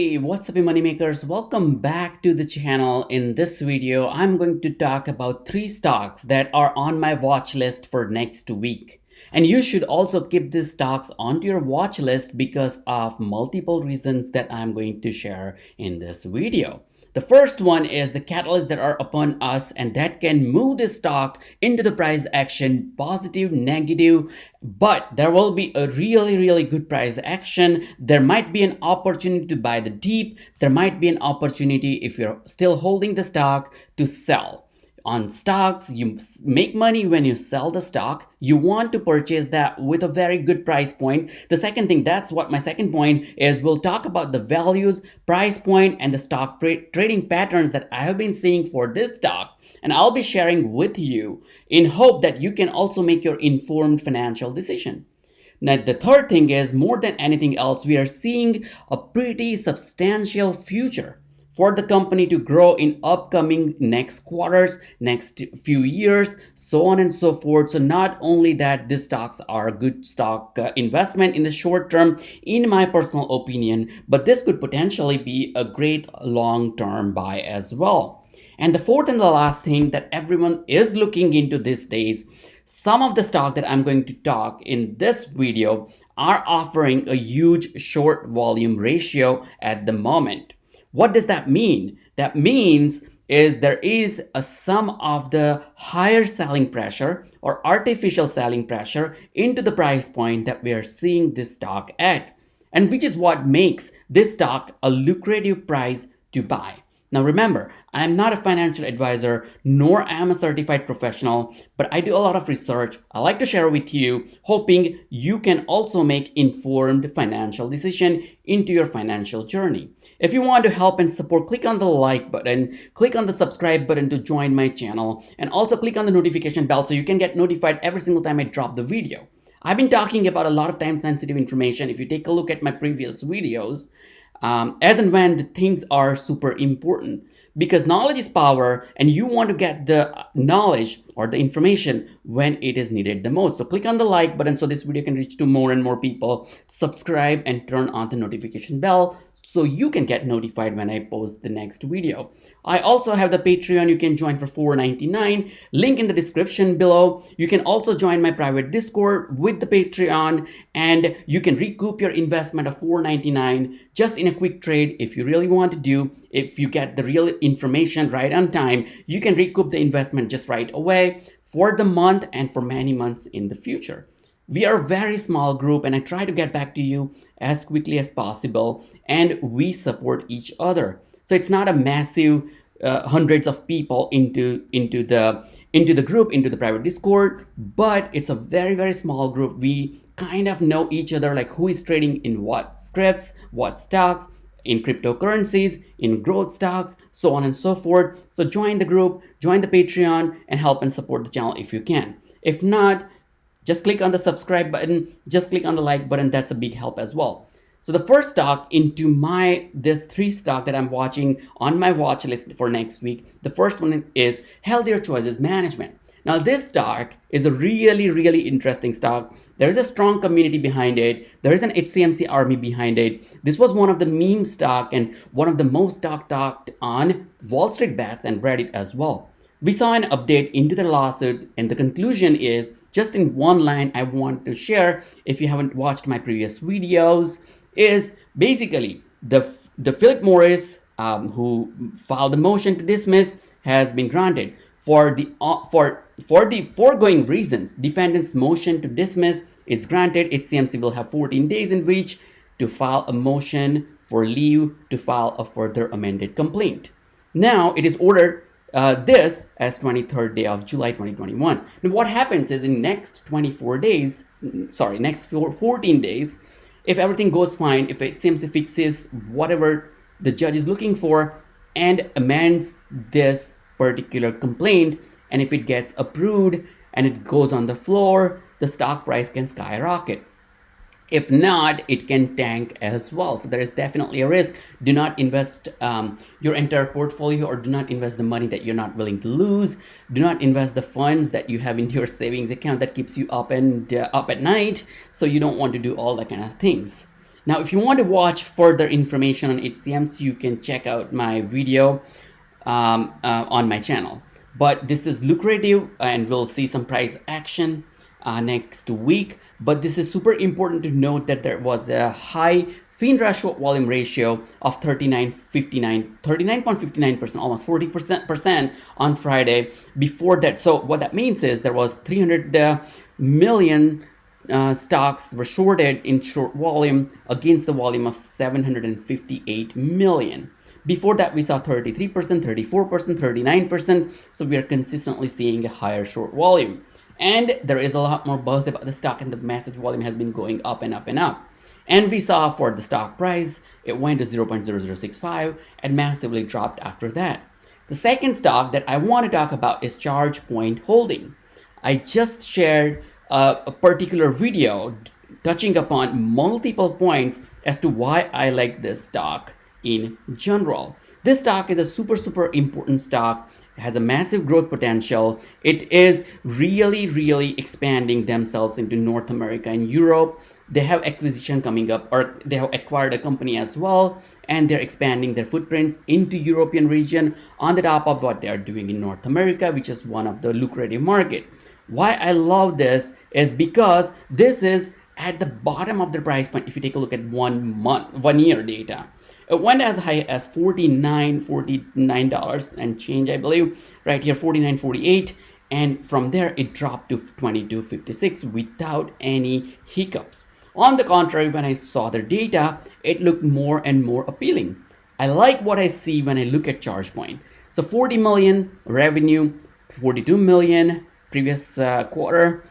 Hey, what's up, moneymakers? Welcome back to the channel. In this video, I'm going to talk about 3 stocks that are on my watch list for next week. And you should also keep these stocks onto your watch list because of multiple reasons that I'm going to share in this video. The first one is the catalysts that are upon us and that can move the stock into the price action, positive, negative, but there will be a really good price action. There might be an opportunity to buy the dip. There might be an opportunity, if you're still holding the stock, to sell. On stocks, you make money when you sell the stock. You want to purchase that with a very good price point. The second thing, that's what my second point is, we'll talk about the values, price point, and the stock trading patterns that I have been seeing for this stock. And I'll be sharing with you in hope that you can also make your informed financial decision. Now, the third thing is, more than anything else, we are seeing a pretty substantial future for the company to grow in upcoming next quarters, next few years, so on and so forth. So not only that, these stocks are a good stock investment in the short term, in my personal opinion, but this could potentially be a great long-term buy as well. And the fourth and the last thing that everyone is looking into these days, some of the stock that I'm going to talk in this video are offering a huge short volume ratio at the moment. What does that mean? That means is there is some of the higher selling pressure or artificial selling pressure into the price point that we are seeing this stock at, and which is what makes this stock a lucrative price to buy. Now remember, I am not a financial advisor, nor am I a certified professional, but I do a lot of research. I like to share with you, hoping you can also make informed financial decision into your financial journey. If you want to help and support, click on the like button, click on the subscribe button to join my channel, and also click on the notification bell so you can get notified every single time I drop the video. I've been talking about a lot of time sensitive information. If you take a look at my previous videos, as and when the things are super important, because knowledge is power and you want to get the knowledge or the information when it is needed the most. So click on the like button so this video can reach to more and more people. Subscribe and turn on the notification bell so you can get notified when I post the next video. I also have the Patreon. You can join for $4.99. Link in the description below. You can also join my private Discord with the Patreon, and you can recoup your investment of $4.99 just in a quick trade if you really want to do. If you get the real information right on time, you can recoup the investment just right away for the month and for many months in the future. We are a very small group and I try to get back to you as quickly as possible, and we support each other. So it's not a massive hundreds of people into the group, into the private Discord, but it's a very small group. We kind of know each other, like who is trading in what scripts, what stocks, in cryptocurrencies, in growth stocks, so on and so forth. So join the group, join the Patreon, and help and support the channel if you can. If not, just click on the subscribe button, just click on the like button. That's a big help as well. So the first stock into this 3 stock that I'm watching on my watch list for next week. The first one is Healthier Choices Management. Now this stock is a really interesting stock. There is a strong community behind it. There is an HCMC army behind it. This was one of the meme stock and one of the most talked on Wall Street Bets and Reddit as well. We saw an update into the lawsuit, and the conclusion is, just in one line I want to share, if you haven't watched my previous videos, is basically the Philip Morris, who filed the motion to dismiss, has been granted. For the foregoing reasons, defendant's motion to dismiss is granted. HCMC will have 14 days in which to file a motion for leave to file a further amended complaint. Now it is ordered this as 23rd day of July 2021. Now what happens is, in next 14 days, if everything goes fine, if it seems to fixes whatever the judge is looking for and amends this particular complaint, and if it gets approved and it goes on the floor, the stock price can skyrocket. If not, it can tank as well. So there is definitely a risk. Do not invest your entire portfolio, or do not invest the money that you're not willing to lose. Do not invest the funds that you have into your savings account that keeps you up at night. So you don't want to do all that kind of things. Now, if you want to watch further information on HCMs, you can check out my video on my channel. But this is lucrative, and we'll see some price action next week. But this is super important to note that there was a high FINRA short volume ratio of 39.59%, almost 40% on Friday before that. So what that means is there was 300 million stocks were shorted in short volume against the volume of 758 million. Before that, we saw 33%, 34%, 39%. So we are consistently seeing a higher short volume. And there is a lot more buzz about the stock, and the message volume has been going up and up and up. And we saw for the stock price, it went to 0.0065 and massively dropped after that. The second stock that I want to talk about is ChargePoint Holding. I just shared a particular video touching upon multiple points as to why I like this stock in general. This stock is a super important stock. It has a massive growth potential. It is really expanding themselves into North America and Europe. They have acquisition coming up, or they have acquired a company as well, and they're expanding their footprints into European region on the top of what they are doing in North America, which is one of the lucrative market. Why I love this is because this is at the bottom of the price point. If you take a look at 1 year data, it went as high as $49 and change, I believe, right here, $49.48, and from there it dropped to $22.56 without any hiccups. On the contrary, when I saw the data, it looked more and more appealing. I like what I see when I look at ChargePoint. So 40 million revenue, 42 million previous quarter,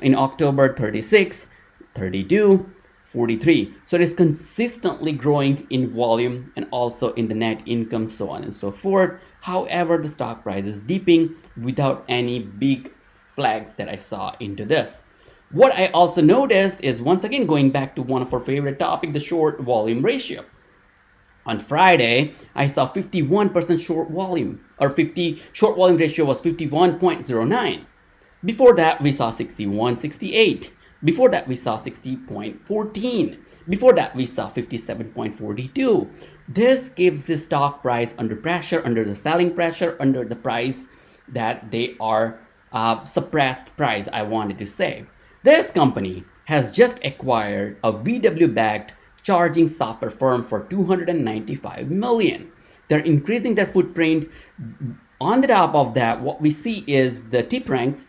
in October 36, 32, 43. So it is consistently growing in volume and also in the net income, so on and so forth. However, the stock price is dipping without any big flags that I saw into this. What I also noticed is, once again, going back to one of our favorite topic, the short volume ratio. On Friday, I saw 51% short volume, or short volume ratio was 51.09. Before that, we saw 61.68. Before that, we saw 60.14. Before that, we saw 57.42. This gives the stock price under pressure, under the selling pressure, under the price that they are suppressed price, I wanted to say. This company has just acquired a VW-backed charging software firm for $295 million. They're increasing their footprint. On the top of that, what we see is the tip ranks.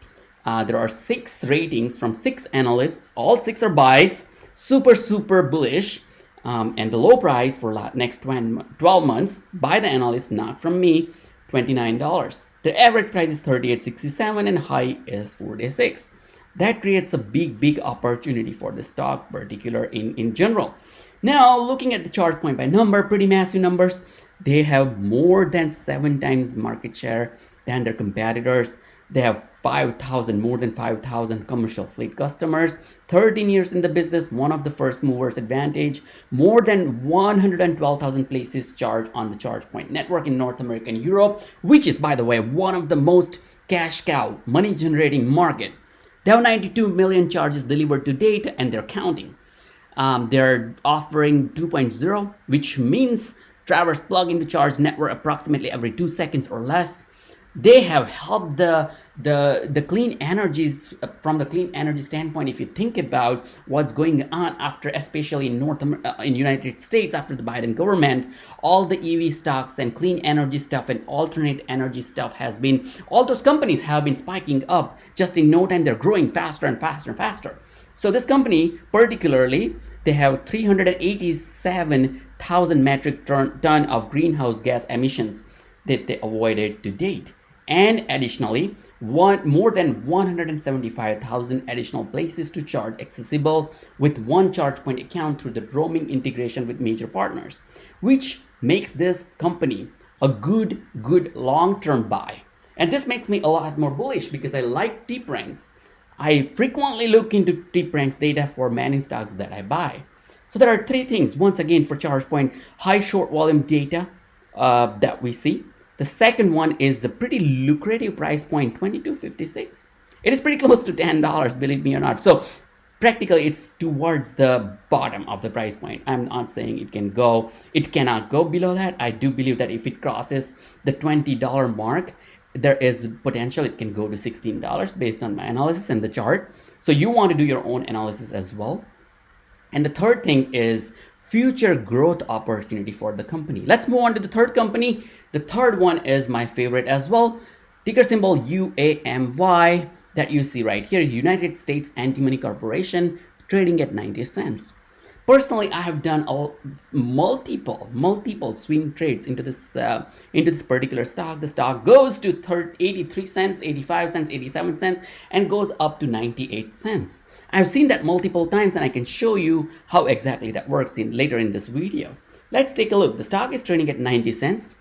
There are 6 ratings from 6 analysts. All 6 are buys, super bullish. And the low price for next 12 months by the analyst, not from me, $29. The average price is $38.67 and high is $46. That creates a big opportunity for the stock, particular in general. Now, looking at the ChargePoint by number, pretty massive numbers. They have more than 7 times market share than their competitors. They have more than 5,000 commercial fleet customers, 13 years in the business, one of the first movers advantage, more than 112,000 places charged on the ChargePoint network in North America and Europe, which is, by the way, one of the most cash cow, money generating market. They have 92 million charges delivered to date, and they're counting. They're offering 2.0, which means drivers plug into charge network approximately every 2 seconds or less. They have helped the clean energies, from the clean energy standpoint. If you think about what's going on after, especially in United States, after the Biden government, all the EV stocks and clean energy stuff and alternate energy stuff all those companies have been spiking up. Just in no time, they're growing faster and faster. So this company particularly, they have 387,000 metric ton of greenhouse gas emissions that they avoided to date. And additionally, more than 175,000 additional places to charge accessible with one ChargePoint account through the roaming integration with major partners, which makes this company a good long-term buy. And this makes me a lot more bullish because I like tip ranks. I frequently look into tip ranks data for many stocks that I buy. So there are 3 things, once again, for ChargePoint: high short volume data that we see. The second one is a pretty lucrative price point, $22.56. It is pretty close to $10, believe me or not. So practically it's towards the bottom of the price point. I'm not saying it cannot go below that. I do believe that if it crosses the $20 mark, there is potential it can go to $16 based on my analysis and the chart. So you want to do your own analysis as well. And the third thing is future growth opportunity for the company. Let's move on to the third company. The third one is my favorite as well. Ticker symbol UAMY that you see right here, United States Anti-Money Corporation, trading at 90 cents. Personally, I have done multiple swing trades into this particular stock. The stock goes to 83 cents, 85 cents, 87 cents, and goes up to 98 cents. I've seen that multiple times, and I can show you how exactly that works later in this video. Let's take a look. The stock is trading at 90 cents.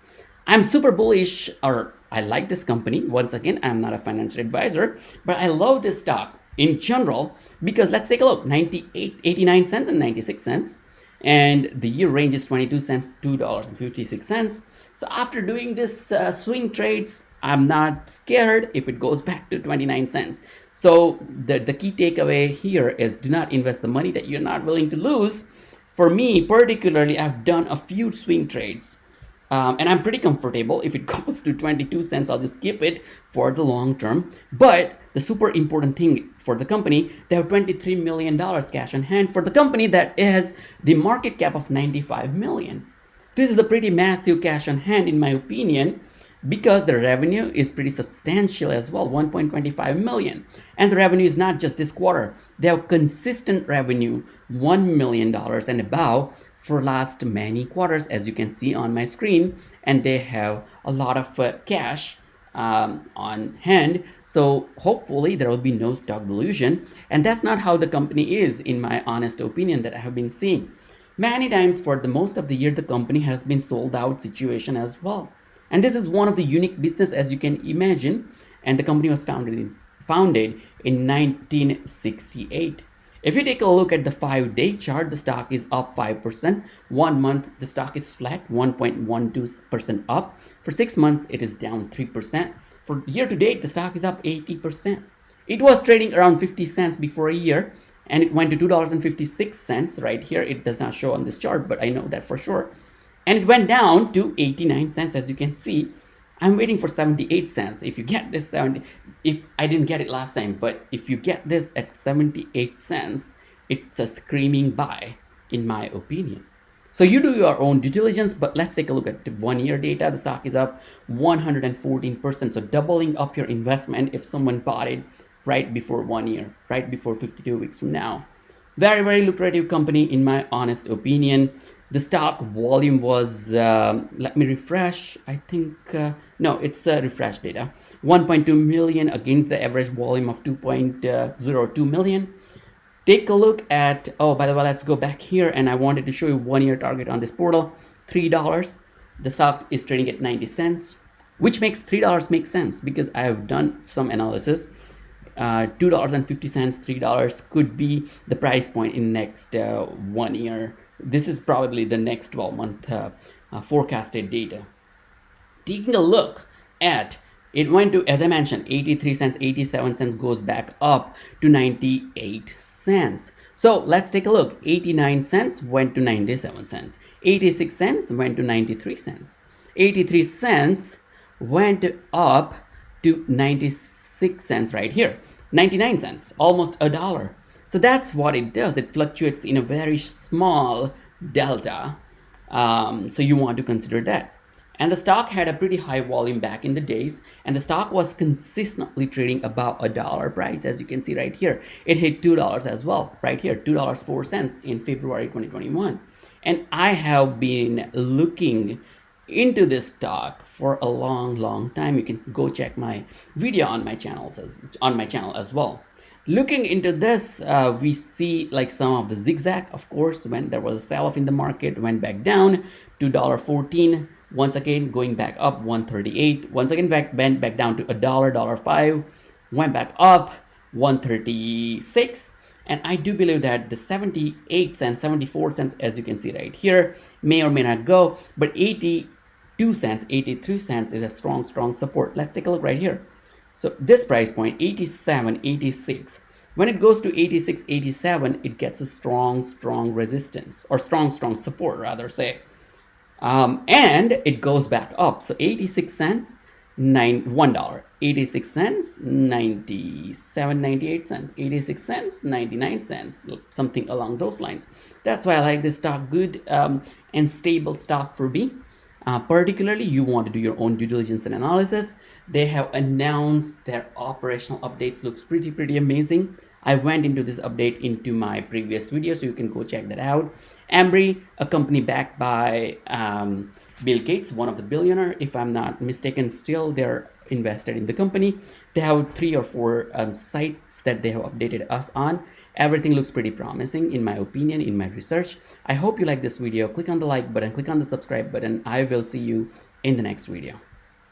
I'm super bullish, or I like this company. Once again, I'm not a financial advisor, but I love this stock in general, because let's take a look, 89 cents and 96 cents. And the year range is 22 cents, $2.56. So after doing this swing trades, I'm not scared if it goes back to 29 cents. So the key takeaway here is do not invest the money that you're not willing to lose. For me, particularly, I've done a few swing trades. And I'm pretty comfortable. If it goes to 22 cents, I'll just keep it for the long term. But the super important thing for the company, they have $23 million cash on hand for the company that has the market cap of 95 million. This is a pretty massive cash on hand, in my opinion, because the revenue is pretty substantial as well, 1.25 million. And the revenue is not just this quarter. They have consistent revenue, $1 million and above, for last many quarters, as you can see on my screen, and they have a lot of cash on hand. So hopefully there will be no stock dilution, and that's not how the company is, in my honest opinion, that I have been seeing. Many times for the most of the year, the company has been sold out situation as well. And this is one of the unique business, as you can imagine, and the company was founded in 1968. If you take a look at the 5-day chart, the stock is up 5%. 1 month, the stock is flat, 1.12% up. For 6 months, it is down 3%. For year to date, the stock is up 80%. It was trading around 50 cents before a year, and it went to $2.56 right here. It does not show on this chart, but I know that for sure. And it went down to 89 cents, as you can see. I'm waiting for 78 cents. If you get this if I didn't get it last time, but if you get this at 78 cents, it's a screaming buy, in my opinion. So you do your own due diligence, but let's take a look at the 1-year data. The stock is up 114%. So doubling up your investment if someone bought it right before 1 year, right before 52 weeks from now. Very, very lucrative company, in my honest opinion. The stock volume was, let me refresh, I think, no, it's refresh data. 1.2 million against the average volume of 2.02 million. Take a look at, oh, by the way, let's go back here, and I wanted to show you 1-year target on this portal, $3. The stock is trading at 90 cents, which makes $3 make sense because I have done some analysis. $2.50, $3 could be the price point in next 1 year. This is probably the next 12-month forecasted data. Taking a look at, it went to, as I mentioned, 83 cents, 87 cents, goes back up to 98 cents. So let's take a look. 89 cents went to 97 cents. 86 cents went to 93 cents. 83 cents went up to 96 cents right here. 99 cents, almost $1. So that's what it does. It fluctuates in a very small delta. So you want to consider that. And the stock had a pretty high volume back in the days, and the stock was consistently trading about $1 price, as you can see right here. It hit $2 as well, right here, $2.04 in February 2021. And I have been looking into this stock for a long time. You can go check my video on my channel as well. Looking into this, we see like some of the zigzag, of course, when there was a sell-off in the market, went back down to $1.14. Once again, going back up, $1.38. Once again, went back down to $1.05. Went back up, $1.36. And I do believe that the 78 cents, 74 cents, as you can see right here, may or may not go, but 82 cents, 83 cents is a strong support. Let's take a look right here. So this price point, 87, 86. When it goes to 86, 87, it gets a strong resistance, or strong support rather say. And it goes back up. So 86 cents, $1, 86 cents, 97, 98 cents, 86 cents, 99 cents, something along those lines. That's why I like this stock. Good and stable stock for me. Particularly, you want to do your own due diligence and analysis. They have announced their operational updates. Looks pretty amazing. I went into this update into my previous video, so you can go check that out. Ambry, a company backed by Bill Gates, one of the billionaire, if I'm not mistaken. Still, they're invested in the company. They have 3 or 4 sites that they have updated us on. Everything looks pretty promising in my opinion, in my research. I hope you like this video. Click on the like button, click on the subscribe button. I will see you in the next video.